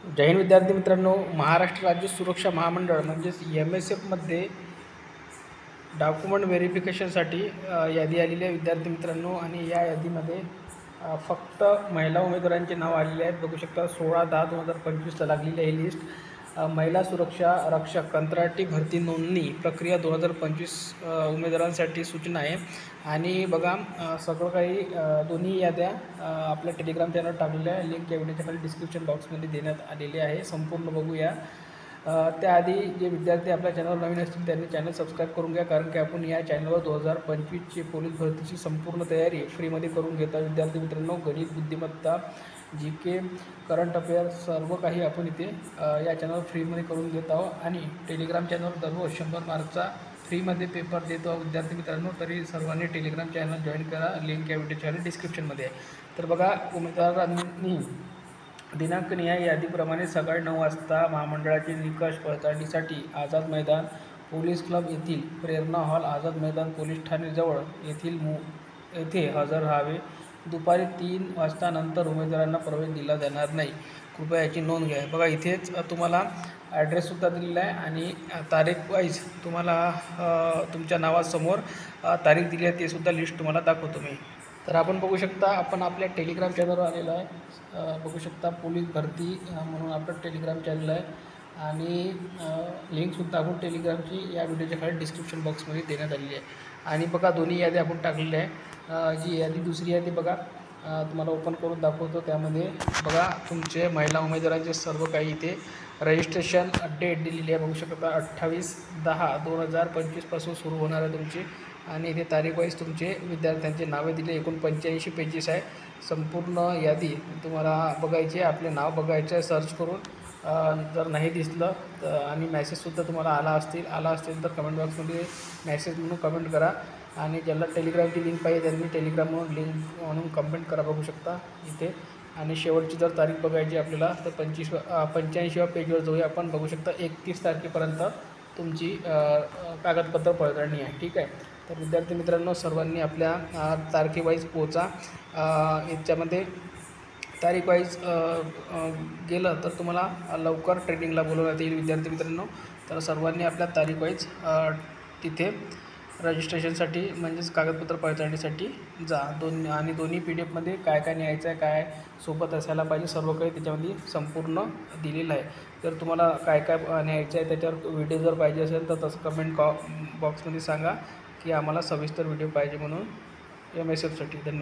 जय हिंद विद्यार्थी मित्रांनो, महाराष्ट्र राज्य सुरक्षा महामंडळ म्हणजेच MSFमध्ये डॉक्युमेंट व्हेरिफिकेशनसाठी यादी आलेली आहे विद्यार्थी मित्रांनो. आणि या यादीमध्ये फक्त महिला उमेदवारांचे नाव आलेले आहेत. बघू शकता 16/10/2025 लागलेली आहे लिस्ट. महिला सुरक्षा रक्षक कंत्राटी भरती नोंदणी प्रक्रिया 2025 उमेदवारांसाठी सूचना आहे. आणि बघा सगळं काही दोन्ही याद्या आपल्या टेलिग्राम चॅनल टाकलेल्या आहे. लिंक या व्हिडिओच्या खाली डिस्क्रिप्शन बॉक्समध्ये देण्यात आलेली आहे. संपूर्ण बघूया. त्याआधी जे विद्यार्थी आपल्या चॅनलवर नवीन असतील त्यांनी चॅनल सबस्क्राईब करून घ्या, कारण की आपण या चॅनलवर 2025ची पोलीस भरतीची संपूर्ण तयारी फ्रीमध्ये करून घेता. विद्यार्थी मित्रांनो, गणित, बुद्धिमत्ता, GK, करंट अफेअर सर्व काही आपण इथे या चॅनलवर फ्रीमध्ये करून घेत आहोत. आणि टेलिग्राम चॅनलवर दररोज 100 मार्कचा फ्रीमध्ये पेपर देतो विद्यार्थी मित्रांनो. तरी सर्वांनी टेलिग्राम चॅनल जॉईन करा. लिंक या व्हिडिओच्या खाली डिस्क्रिप्शनमध्ये आहे. तर बघा, उमेदवारांनी दिनांकनिहाय यादीप्रमाणे सकाळी 9 वाजता महामंडळाचे निकष पडताळणीसाठी आझाद मैदान पोलीस क्लब येथील प्रेरणा हॉल, आझाद मैदान पोलीस ठाणेजवळ येथे हजर राहावे. दुपारी 3 वाजता नंतर उमेदवारांना प्रवेश दिला जाणार नाही. कृपया याची नोंद घ्या. बघा, इथेच तुम्हाला ॲड्रेससुद्धा दिलेला आहे आणि तारीख वाईज तुम्हाला तुमच्या नावासमोर तारीख दिली आहे, ते सुद्धा लिस्ट तुम्हाला दाखवतो मी. तर आपण बघू शकता, आपण आपल्या टेलिग्राम चॅनलवर आलेलो आहे. बघू शकता, पोलीस भरती म्हणून आपलं टेलिग्राम चॅनल आहे. आणि लिंकसुद्धा आपण टेलिग्रामची या व्हिडिओच्या खाली डिस्क्रिप्शन बॉक्समध्ये देण्यात आलेली आहे. आणि बघा, दोन्ही यादी आपण टाकलेल्या आहे. जी यादी दुसरी यादी बघा, तुम्हाला ओपन करून दाखवतो. त्यामध्ये बघा तुमचे महिला उमेदवारांचे सर्व काही इथे रजिस्ट्रेशन डेट दिलेली आहे. बघू शकता 28/10/2025 पासून सुरू होणार आहे तुमची. आणि इथे तारीख वाईज तुमचे विद्यार्थ्यांचे नावे दिले. एकूण 85 पेजेस आहे. संपूर्ण यादी तुम्हाला बघायची आहे. आपले नाव बघायचं आहे सर्च करून. जर नाही दिसलं तर आणि मॅसेजसुद्धा तुम्हाला आला असेल तर कमेंट बॉक्समध्ये मॅसेज म्हणून कमेंट करा. आणि ज्याला टेलिग्रामची लिंक पाहिजे त्यांनी टेलिग्राम म्हणून लिंक म्हणून कमेंट करा. बघू शकता इथे. आणि शेवटची जर तारीख बघायची आपल्याला तर 85व्या पेजवर जाऊया आपण. बघू शकता 31 तारखेपर्यंत तुमची कागदपत्र पडताळणी आहे. ठीक आहे. तर विद्यार्थी मित्रांनो, सर्वांनी आपल्या तारखेवाईज पोचा. याच्यामध्ये तारीख वाईज गेलं तर तुम्हाला लवकर ट्रेनिंगला बोलवण्यात येईल विद्यार्थी मित्रांनो. तर सर्वांनी आपल्या तारीख वाईज तिथे रजिस्ट्रेशनसाठी म्हणजेच कागदपत्र पडताळणीसाठी जा. दोन्ही PDF काय काय न्यायचं आहे, काय सोबत असायला पाहिजे, सर्व काही त्याच्यामध्ये संपूर्ण दिलेलं आहे. जर तुम्हाला काय काय न्यायचं आहे त्याच्यावर व्हिडिओ जर पाहिजे असेल तर तसं कमेंट बॉक्समध्ये सांगा की आम्हाला सविस्तर व्हिडिओ पाहिजे म्हणून MSFसाठी. धन्यवाद.